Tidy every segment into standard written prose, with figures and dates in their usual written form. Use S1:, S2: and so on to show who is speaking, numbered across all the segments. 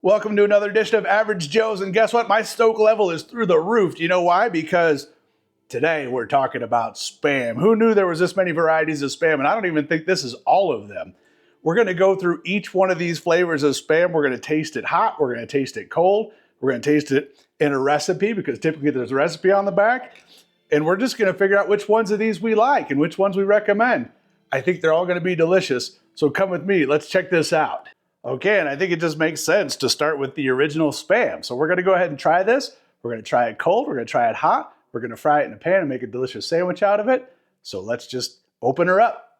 S1: Welcome to another edition of Average Joe's, and guess what? My stoke level is through the roof. Do you know why? Because today we're talking about Spam. Who knew there was this many varieties of Spam? And I don't even think this is all of them. We're going to go through each one of these flavors of Spam. We're going to taste it hot. We're going to taste it cold. We're going to taste it in a recipe because typically there's a recipe on the back. And we're just going to figure out which ones of these we like and which ones we recommend. I think they're all going to be delicious. So come with me. Let's check this out. Okay, and I think it just makes sense to start with the original Spam. So we're going to go ahead and try this. We're going to try it cold. We're going to try it hot. We're going to fry it in a pan and make a delicious sandwich out of it. So let's just open her up.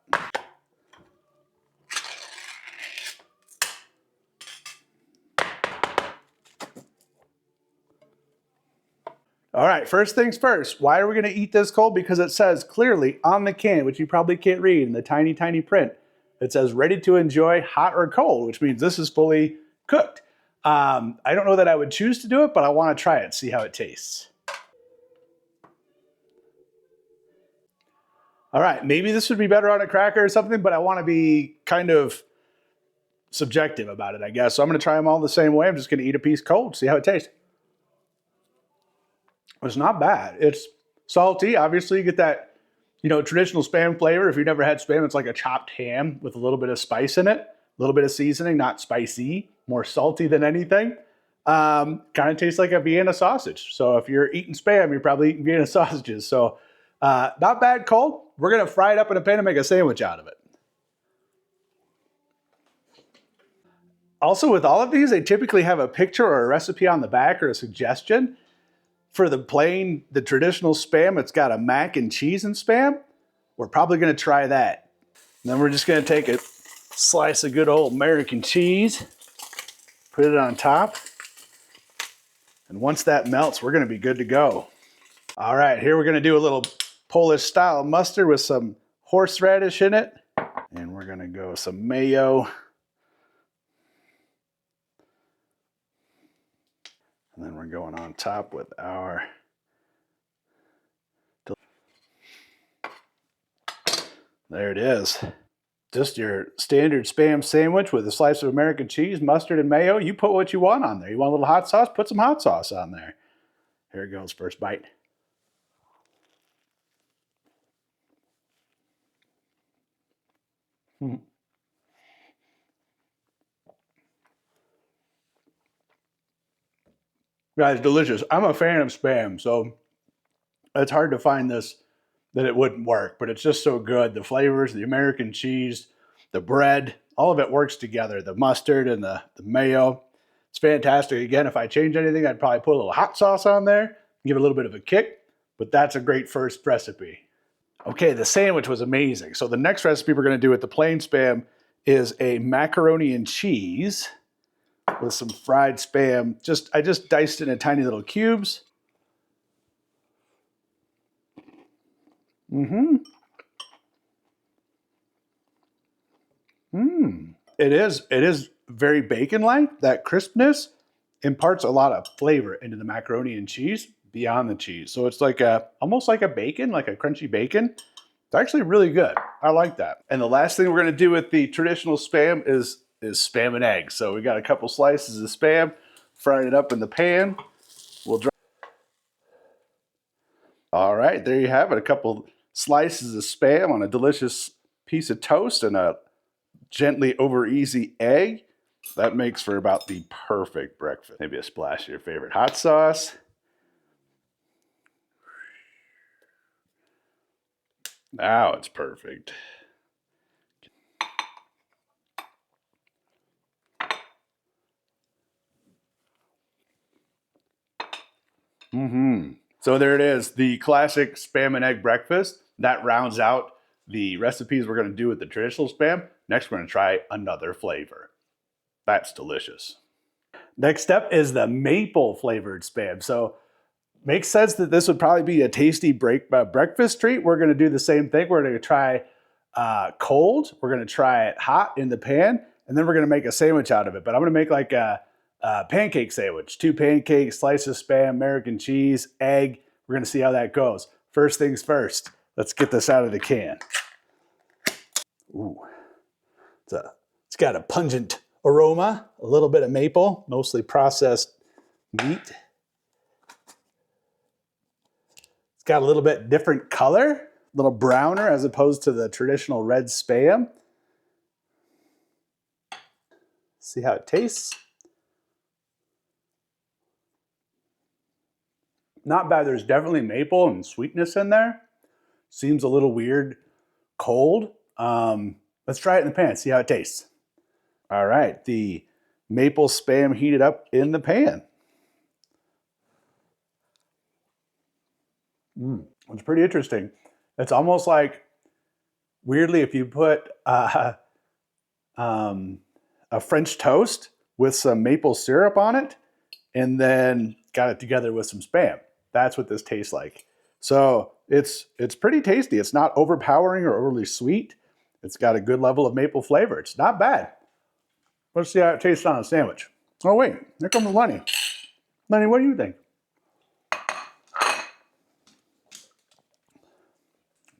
S1: All right, first things first. Why are we going to eat this cold? Because it says clearly on the can, which you probably can't read in the tiny, tiny print, it says ready to enjoy hot or cold, which means this is fully cooked. I don't know that I would choose to do it, but I want to try it, see how it tastes. All right, maybe this would be better on a cracker or something, but I want to be kind of subjective about it, I guess. So I'm going to try them all the same way. I'm just going to eat a piece cold, see how it tastes. It's not bad. It's salty. Obviously, you get that traditional Spam flavor. If you've never had Spam, it's like a chopped ham with a little bit of spice in it, a little bit of seasoning, not spicy, more salty than anything. Kind of tastes like a Vienna sausage. So if you're eating Spam, you're probably eating Vienna sausages. So not bad cold. We're going to fry it up in a pan and make a sandwich out of it. Also, with all of these, they typically have a picture or a recipe on the back or a suggestion. For the traditional Spam, it's got a mac and cheese and Spam. We're probably going to try that. And then we're just going to take a slice of good old American cheese, put it on top. And once that melts, we're going to be good to go. All right, here we're going to do a little Polish style mustard with some horseradish in it. And we're going to go some mayo. And then we're going on top with our there it is. Just your standard Spam sandwich with a slice of American cheese, mustard, and mayo. You put what you want on there. You want a little hot sauce? Put some hot sauce on there. Here it goes, first bite. Guys, delicious. I'm a fan of Spam, so it's hard to find this that it wouldn't work, but it's just so good. The flavors, the American cheese, the bread, all of it works together. The mustard and the mayo. It's fantastic. Again, if I change anything, I'd probably put a little hot sauce on there, give it a little bit of a kick, but that's a great first recipe. Okay, the sandwich was amazing. So the next recipe we're going to do with the plain Spam is a macaroni and cheese with some fried Spam. I just diced it into tiny little cubes. It is very bacon-like. That crispness imparts a lot of flavor into the macaroni and cheese beyond the cheese. So it's like almost like a bacon, like a crunchy bacon. It's actually really good. I like that. And the last thing we're going to do with the traditional Spam is Spam and eggs. So we got a couple slices of Spam, fried it up in the pan. All right, there you have it. A couple slices of Spam on a delicious piece of toast and a gently over easy egg. That makes for about the perfect breakfast. Maybe a splash of your favorite hot sauce. Now it's perfect. So there it is, the classic Spam and egg breakfast. That rounds out the recipes we're going to do with the traditional Spam. Next, we're going to try another flavor. That's delicious. Next up is the maple flavored Spam. So makes sense that this would probably be a tasty breakfast treat. We're going to do the same thing. We're going to try cold. We're going to try it hot in the pan, and then we're going to make a sandwich out of it. But I'm going to make like a pancake sandwich. 2 pancakes, slice of Spam, American cheese, egg. We're going to see how that goes. First things first, let's get this out of the can. Ooh, it's got a pungent aroma, a little bit of maple, mostly processed meat. It's got a little bit different color, a little browner as opposed to the traditional red Spam. See how it tastes. Not bad. There's definitely maple and sweetness in there. Seems a little weird cold. Let's try it in the pan, see how it tastes. All right, the maple Spam heated up in the pan. It's pretty interesting. It's almost like, weirdly, if you put a French toast with some maple syrup on it and then got it together with some Spam. That's what this tastes like. So it's pretty tasty. It's not overpowering or overly sweet. It's got a good level of maple flavor. It's not bad. Let's see how it tastes on a sandwich. Oh wait, here comes Lenny. Lenny, what do you think?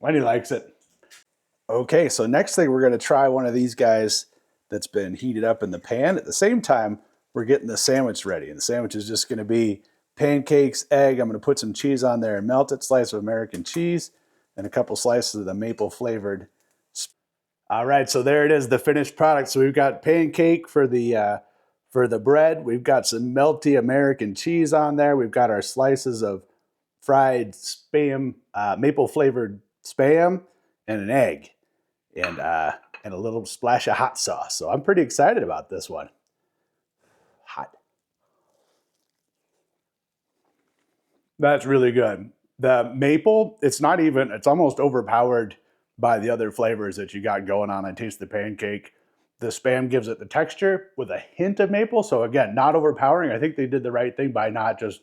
S1: Lenny likes it. Okay, so next thing we're going to try one of these guys that's been heated up in the pan. At the same time, we're getting the sandwich ready. And the sandwich is just going to be pancakes, egg. I'm going to put some cheese on there and melt it, slice of American cheese, and a couple slices of the maple flavored. All right, so there it is, the finished product. So we've got pancake for the bread. We've got some melty American cheese on there. We've got our slices of fried Spam, maple flavored Spam, and an egg, and a little splash of hot sauce. So I'm pretty excited about this one. Hot. That's really good. The maple, it's almost overpowered by the other flavors that you got going on. I taste the pancake. The Spam gives it the texture with a hint of maple. So again, not overpowering. I think they did the right thing by not just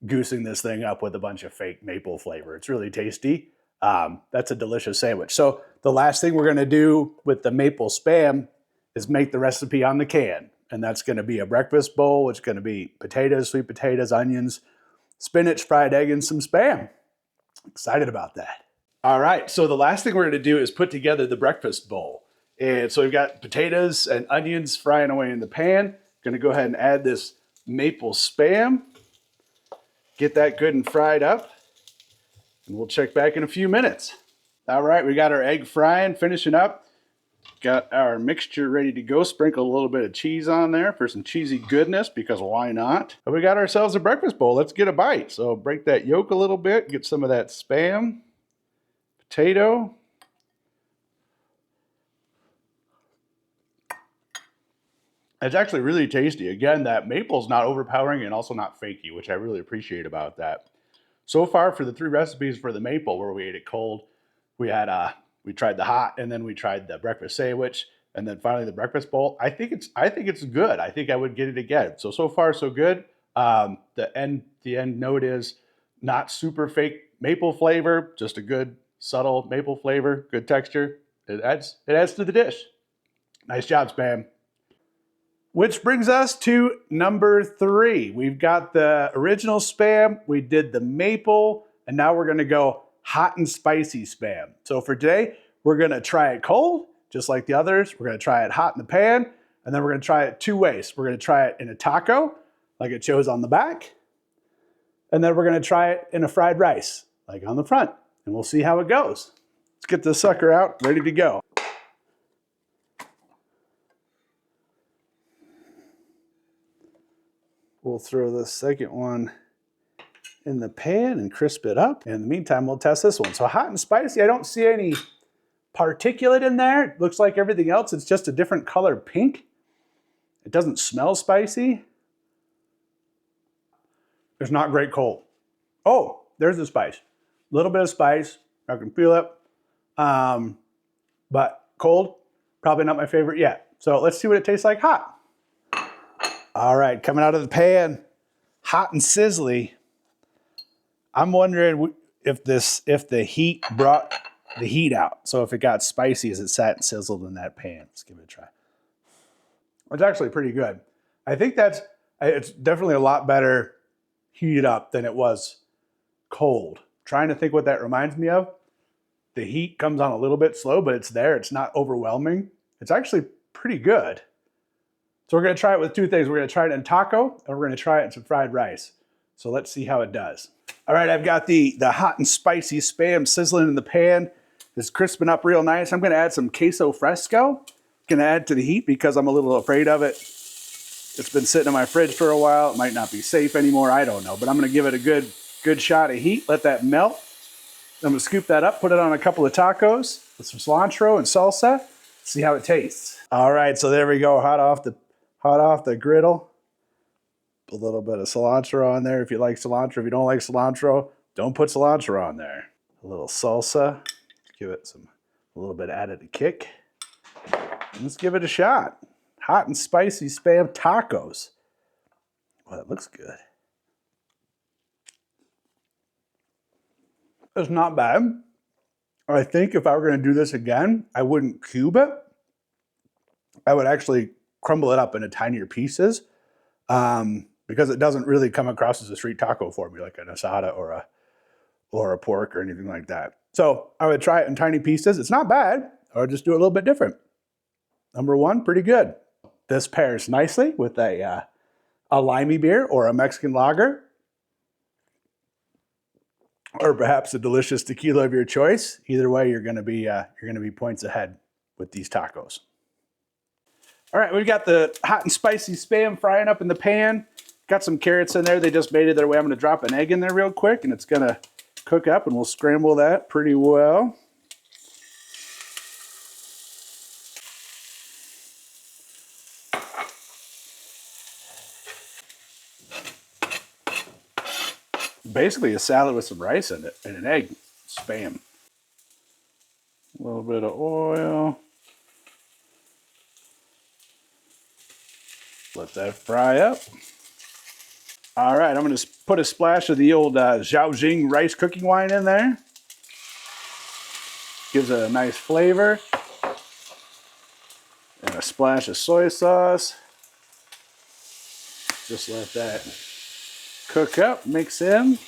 S1: goosing this thing up with a bunch of fake maple flavor. It's really tasty. That's a delicious sandwich. So the last thing we're going to do with the maple Spam is make the recipe on the can. And that's going to be a breakfast bowl. It's going to be potatoes, sweet potatoes, onions, spinach, fried egg, and some Spam. Excited about that. All right, so the last thing we're going to do is put together the breakfast bowl. And so we've got potatoes and onions frying away in the pan. Going to go ahead and add this maple Spam. Get that good and fried up. And we'll check back in a few minutes. All right, we got our egg frying, finishing up. Got our mixture ready to go. Sprinkle a little bit of cheese on there for some cheesy goodness, because why not? But we got ourselves a breakfast bowl. Let's get a bite. So break that yolk a little bit, get some of that Spam, potato. It's actually really tasty. Again, that maple's not overpowering and also not fakey, which I really appreciate about that. So far, for the 3 recipes for the maple, where we ate it cold, we tried the hot, and then we tried the breakfast sandwich, and then finally the breakfast bowl. I think it's good. I think I would get it again. So far so good. The end note is not super fake maple flavor, just a good subtle maple flavor, good texture. It adds to the dish. Nice job, Spam. Which brings us to number 3. We've got the original Spam, we did the maple, and now we're gonna go hot and spicy Spam. So for today, we're gonna try it cold, just like the others. We're gonna try it hot in the pan, and then we're gonna try it 2 ways. We're gonna try it in a taco, like it shows on the back, and then we're gonna try it in a fried rice, like on the front, and we'll see how it goes. Let's get this sucker out, ready to go. We'll throw the second one in the pan and crisp it up. In the meantime, we'll test this one. So hot and spicy, I don't see any particulate in there. It looks like everything else. It's just a different color pink. It doesn't smell spicy. It's not great cold. Oh, there's the spice. A little bit of spice. I can feel it. But cold, probably not my favorite yet. So let's see what it tastes like hot. All right, coming out of the pan, hot and sizzly. I'm wondering if the heat brought the heat out. So if it got spicy as it sat and sizzled in that pan. Let's give it a try. It's actually pretty good. I think it's definitely a lot better heated up than it was cold. Trying to think what that reminds me of. The heat comes on a little bit slow, but it's there. It's not overwhelming. It's actually pretty good. So we're going to try it with two things. We're going to try it in taco, and we're going to try it in some fried rice. So let's see how it does. All right, I've got the hot and spicy Spam sizzling in the pan. It's crisping up real nice. I'm going to add some queso fresco. Going to add to the heat because I'm a little afraid of it. It's been sitting in my fridge for a while. It might not be safe anymore. I don't know, but I'm going to give it a good shot of heat. Let that melt. I'm going to scoop that up, put it on a couple of tacos with some cilantro and salsa. See how it tastes. All right, so there we go. Hot off the griddle. A little bit of cilantro on there if you like cilantro. If you don't like cilantro, don't put cilantro on there. A little salsa. Give it a little bit added kick. And let's give it a shot. Hot and spicy Spam tacos. Well, that looks good. It's not bad. I think if I were going to do this again, I wouldn't cube it. I would actually crumble it up into tinier pieces because it doesn't really come across as a street taco for me like an asada or a pork or anything like that. So I would try it in tiny pieces. It's not bad. I would just do it a little bit different. Number one, pretty good. This pairs nicely with a limey beer or a Mexican lager, or perhaps a delicious tequila of your choice. Either way, you're going to be points ahead with these tacos. All right, we've got the hot and spicy Spam frying up in the pan. Got some carrots in there. They just made it their way. I'm going to drop an egg in there real quick, and it's going to cook up, and we'll scramble that pretty well. Basically a salad with some rice in it and an egg. Spam. A little bit of oil. Let that fry up. All right, I'm going to put a splash of the old Zhaojing rice cooking wine in there. Gives it a nice flavor. And a splash of soy sauce. Just let that cook up, mix in.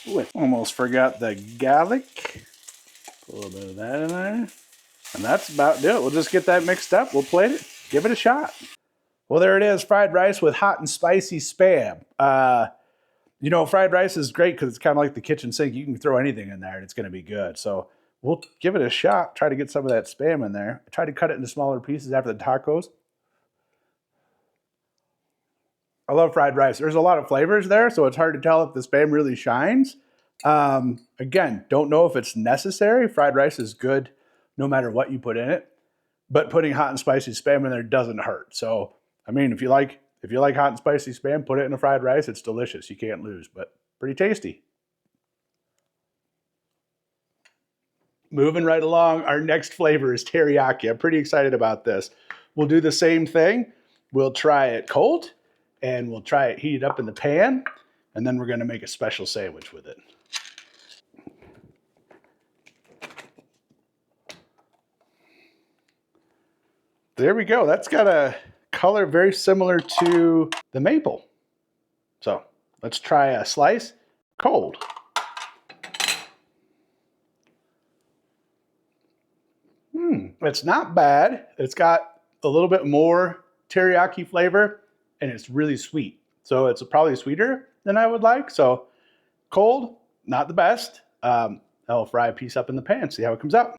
S1: Ooh, I almost forgot the garlic. Put a little bit of that in there. And that's about it. We'll just get that mixed up. We'll plate it. Give it a shot. Well, there it is. Fried rice with hot and spicy Spam. You know, fried rice is great because it's kind of like the kitchen sink. You can throw anything in there and it's going to be good. So we'll give it a shot. Try to get some of that Spam in there. I tried to cut it into smaller pieces after the tacos. I love fried rice. There's a lot of flavors there, so it's hard to tell if the Spam really shines. Again, don't know if it's necessary. Fried rice is good no matter what you put in it, but putting hot and spicy Spam in there doesn't hurt. So, I mean, if you like hot and spicy Spam, put it in a fried rice. It's delicious. You can't lose, but pretty tasty. Moving right along, our next flavor is teriyaki. I'm pretty excited about this. We'll do the same thing. We'll try it cold, and we'll try it heated up in the pan, and then we're going to make a special sandwich with it. There we go. That's got a color very similar to the maple. So let's try a slice cold. It's not bad. It's got a little bit more teriyaki flavor, and it's really sweet. So it's probably sweeter than I would like. So cold, not the best. I'll fry a piece up in the pan, see how it comes out.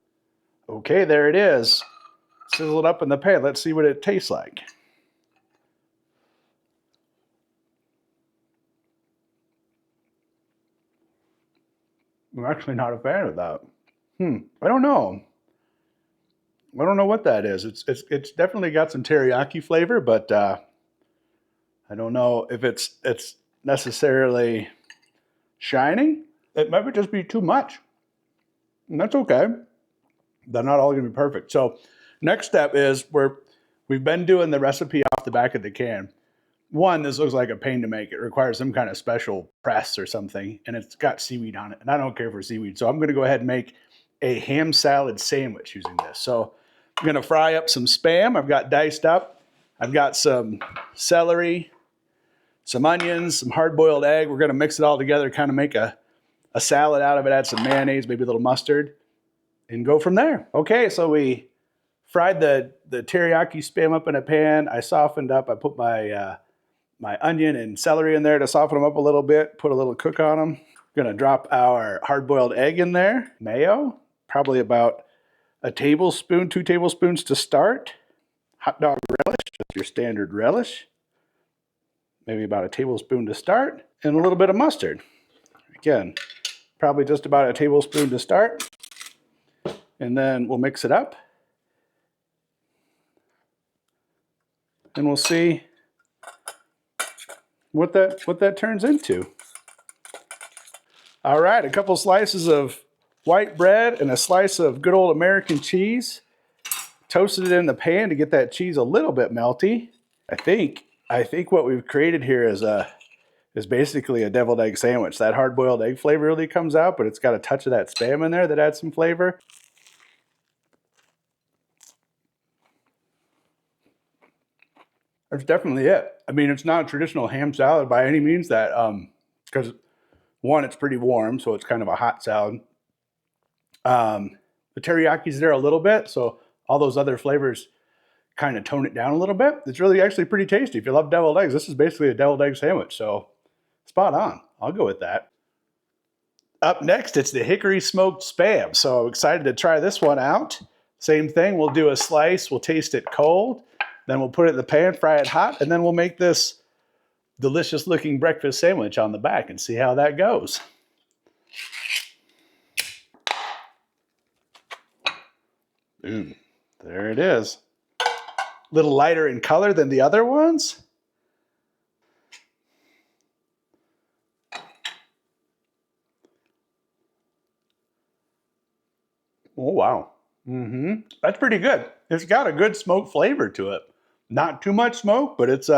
S1: Okay, there it is. Sizzled up in the pan. Let's see what it tastes like. I'm actually not a fan of that. I don't know. I don't know what that is. It's definitely got some teriyaki flavor, but I don't know if it's necessarily shining. It might just be too much. And that's okay. They're not all going to be perfect. So next step is we've been doing the recipe off the back of the can. One, this looks like a pain to make. It requires some kind of special press or something, and it's got seaweed on it, and I don't care for seaweed. So I'm going to go ahead and make a ham salad sandwich using this. So I'm going to fry up some Spam. I've got diced up. I've got some celery, some onions, some hard-boiled egg. We're going to mix it all together, kind of make a salad out of it, add some mayonnaise, maybe a little mustard, and go from there. Okay, so we fried the teriyaki Spam up in a pan. I softened up. I put my my onion and celery in there to soften them up a little bit. Put a little cook on them. Gonna drop our hard-boiled egg in there. Mayo, probably about a tablespoon, 2 tablespoons to start. Hot dog relish, just your standard relish. Maybe about a tablespoon to start. And a little bit of mustard. Again, probably just about a tablespoon to start. And then we'll mix it up. And we'll see what that turns into. All right, a couple slices of white bread and a slice of good old American cheese. Toasted it in the pan to get that cheese a little bit melty. I think what we've created here is basically a deviled egg sandwich. That hard-boiled egg flavor really comes out, but it's got a touch of that Spam in there that adds some flavor. That's definitely it. I mean, it's not a traditional ham salad by any means, that because one, it's pretty warm, so it's kind of a hot salad. The teriyaki's there a little bit, so all those other flavors kind of tone it down a little bit. It's really actually pretty tasty. If you love deviled eggs, this is basically a deviled egg sandwich, so spot on. I'll go with that. Up next, it's the hickory smoked Spam. So excited to try this one out. Same thing, we'll do a slice, we'll taste it cold, then we'll put it in the pan, fry it hot, and then we'll make this delicious looking breakfast sandwich on the back and see how that goes. Boom, there it is. A little lighter in color than the other ones. Oh, wow. That's pretty good. It's got a good smoke flavor to it. Not too much smoke, but it's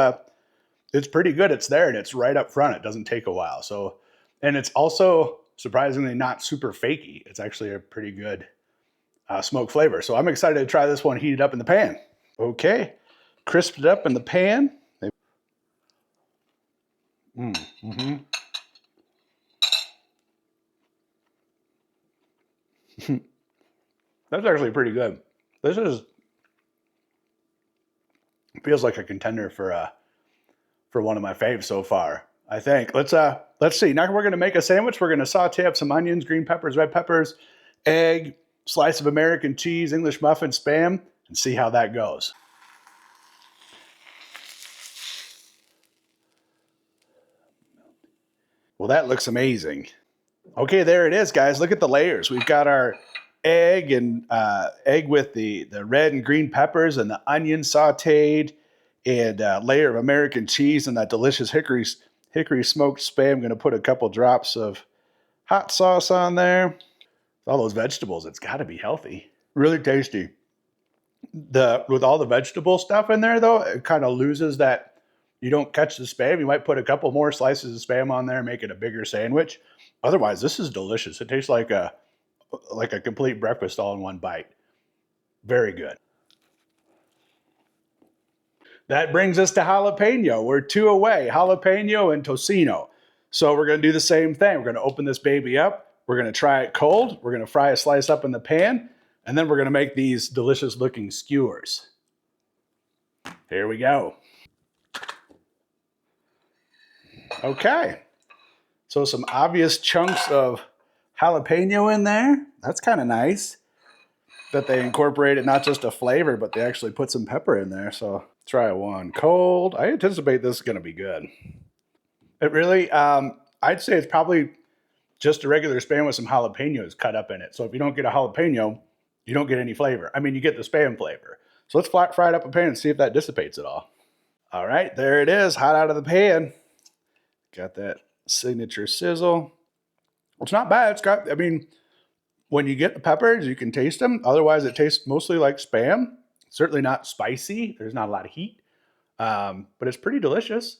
S1: pretty good. It's there and it's right up front. It doesn't take a while. So, and it's also surprisingly not super fakey. It's actually a pretty good smoke flavor. So I'm excited to try this one heated up in the pan. Okay, crisped it up in the pan. That's actually pretty good. This feels like a contender for one of my faves so far, I think. Let's see. Now we're gonna make a sandwich. We're gonna saute up some onions, green peppers, red peppers, egg, slice of American cheese, English muffin, Spam, and see how that goes. Well, that looks amazing. Okay, there it is, guys. Look at the layers. We've got our egg and egg with the red and green peppers and the onion sauteed, and a layer of American cheese and that delicious hickory smoked Spam. I'm going to put a couple drops of hot sauce on there. All those vegetables, it's got to be healthy. Really tasty. With all the vegetable stuff in there, though, it kind of loses that. You don't catch the Spam. You might put a couple more slices of Spam on there, make it a bigger sandwich. Otherwise, this is delicious. It tastes like a complete breakfast all in one bite. Very good. That brings us to jalapeno. We're 2 away, jalapeno and tocino. So we're gonna do the same thing. We're gonna open this baby up. We're gonna try it cold. We're gonna fry a slice up in the pan, and then we're gonna make these delicious looking skewers. Here we go. Okay. So some obvious chunks of jalapeno in there. That's kind of nice that they incorporated not just a flavor, but they actually put some pepper in there. So try one cold. I anticipate this is going to be good. It really, I'd say it's probably just a regular Spam with some jalapenos cut up in it. So if you don't get a jalapeno, you don't get any flavor. I mean, you get the Spam flavor. So let's fry it up in a pan and see if that dissipates at all. All right, there it is, hot out of the pan. Got that signature sizzle. It's not bad. It's got, I mean, when you get the peppers, you can taste them. Otherwise, it tastes mostly like Spam. Certainly not spicy. There's not a lot of heat, but it's pretty delicious.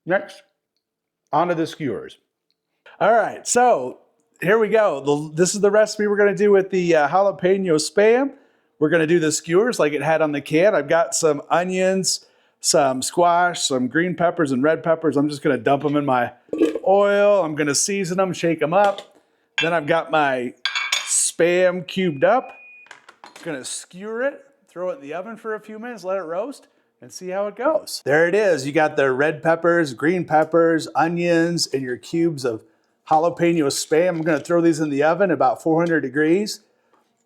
S1: Next, onto the skewers. All right, so here we go. This is the recipe we're going to do with the jalapeno Spam. We're going to do the skewers like it had on the can. I've got some onions, some squash, some green peppers and red peppers. I'm just going to dump them in my oil. I'm going to season them, shake them up. Then I've got my Spam cubed up. Gonna skewer it, throw it in the oven for a few minutes, let it roast, and see how it goes. There it is. You got the red peppers, green peppers, onions, and your cubes of jalapeno Spam. I'm gonna throw these in the oven about 400 degrees.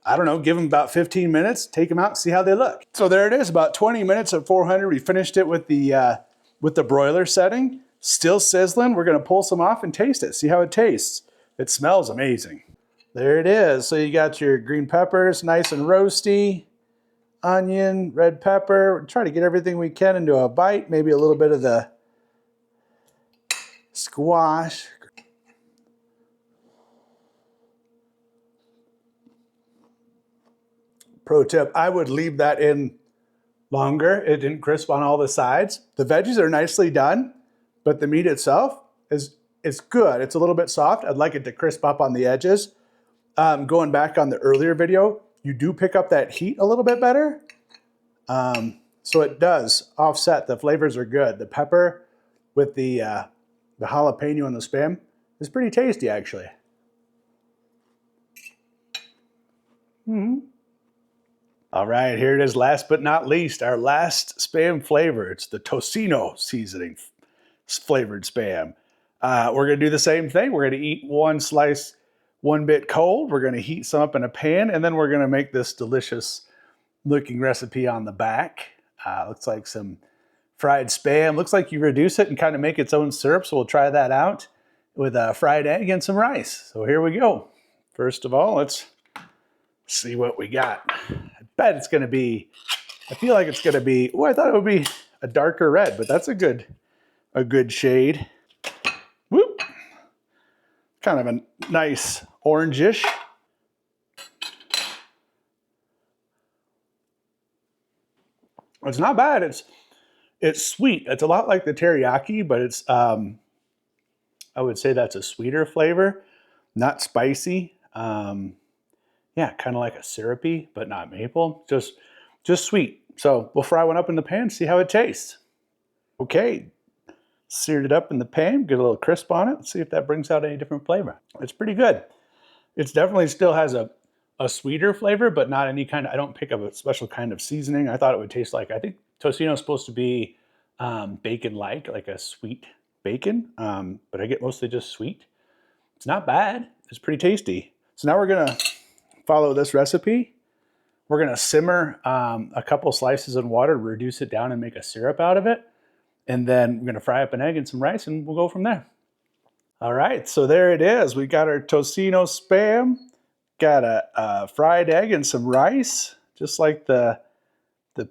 S1: I don't know, give them about 15 minutes, take them out, see how they look. So there it is, about 20 minutes at 400. We finished it with the broiler setting. Still sizzling. We're gonna pull some off and taste it, see how it tastes. It smells amazing. There it is. So you got your green peppers, nice and roasty. Onion, red pepper. Try to get everything we can into a bite. Maybe a little bit of the squash. Pro tip, I would leave that in longer. It didn't crisp on all the sides. The veggies are nicely done, but the meat itself is good. It's a little bit soft. I'd like it to crisp up on the edges. Going back on the earlier video, you do pick up that heat a little bit better. So it does offset. The flavors are good. The pepper with the jalapeno and the Spam is pretty tasty, actually. All right, here it is, last but not least, our last Spam flavor. It's the tocino seasoning flavored Spam. We're gonna do the same thing. We're gonna eat one slice, one bit cold. We're gonna heat some up in a pan, and then we're gonna make this delicious looking recipe on the back. Looks like some fried Spam. Looks like you reduce it and kind of make its own syrup, so we'll try that out with a fried egg and some rice. So here we go. First of all, let's see what we got. I bet it's gonna be, I feel like it's gonna be, oh, I thought it would be a darker red, but that's a good shade. Whoop. Kind of a nice orangish. It's not bad. It's sweet. It's a lot like the teriyaki, but it's I would say that's a sweeter flavor, not spicy. Yeah, kind of like a syrupy, but not maple. Just sweet. So we'll fry one up in the pan, see how it tastes. Okay, seared it up in the pan, get a little crisp on it. Let's see if that brings out any different flavor. It's pretty good. It definitely still has a sweeter flavor, but not any kind of, I don't pick up a special kind of seasoning. I thought it would taste like, I think tocino is supposed to be bacon-like, like a sweet bacon, but I get mostly just sweet. It's not bad. It's pretty tasty. So now we're gonna follow this recipe. We're gonna simmer a couple slices in water, reduce it down and make a syrup out of it. And then we're gonna fry up an egg and some rice and we'll go from there. All right, so there it is. We got our tocino Spam, got a fried egg and some rice, just like the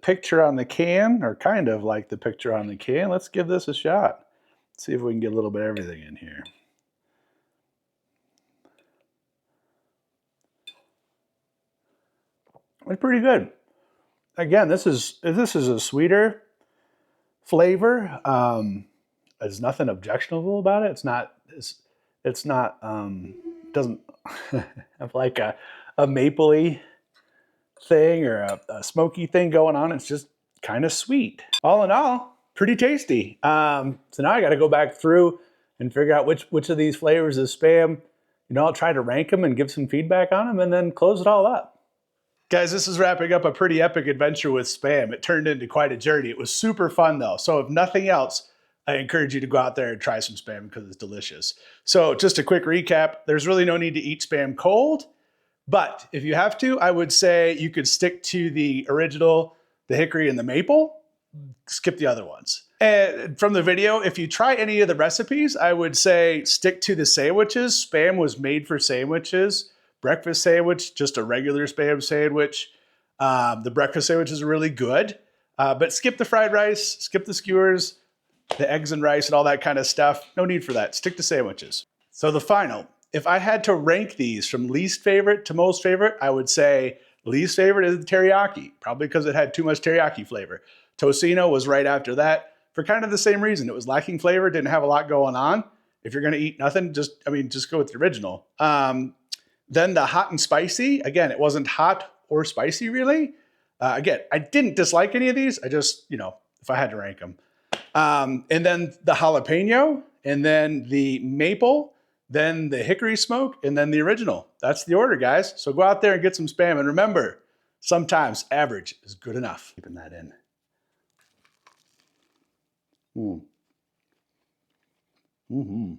S1: picture on the can, or kind of like the picture on the can. Let's give this a shot. See if we can get a little bit of everything in here. It's pretty good. Again, this is a sweeter flavor. There's nothing objectionable about it. It's not doesn't have like a mapley thing or a smoky thing going on. It's just kind of sweet. All in all, pretty tasty. So now I got to go back through and figure out which of these flavors is Spam. You know, I'll try to rank them and give some feedback on them and then close it all up. Guys, this is wrapping up a pretty epic adventure with Spam. It turned into quite a journey. It was super fun though. So if nothing else, I encourage you to go out there and try some Spam because it's delicious. So just a quick recap, there's really no need to eat Spam cold, but if you have to, I would say you could stick to the original, the hickory and the maple, skip the other ones. And from the video, if you try any of the recipes, I would say stick to the sandwiches. Spam was made for sandwiches. Breakfast sandwich, just a regular Spam sandwich. The breakfast sandwiches are really good, but skip the fried rice, skip the skewers, the eggs and rice and all that kind of stuff. No need for that. Stick to sandwiches. So the final, if I had to rank these from least favorite to most favorite, I would say least favorite is the teriyaki, probably because it had too much teriyaki flavor. Tocino was right after that for kind of the same reason. It was lacking flavor, didn't have a lot going on. If you're going to eat nothing, just go with the original. Then the hot and spicy, again, it wasn't hot or spicy really. Again, I didn't dislike any of these. I just, if I had to rank them. And then the jalapeno, and then the maple, then the hickory smoke, and then the original. That's the order, guys. So go out there and get some Spam. And remember, Sometimes average is good enough. Keeping that in. Mm. Mm-hmm.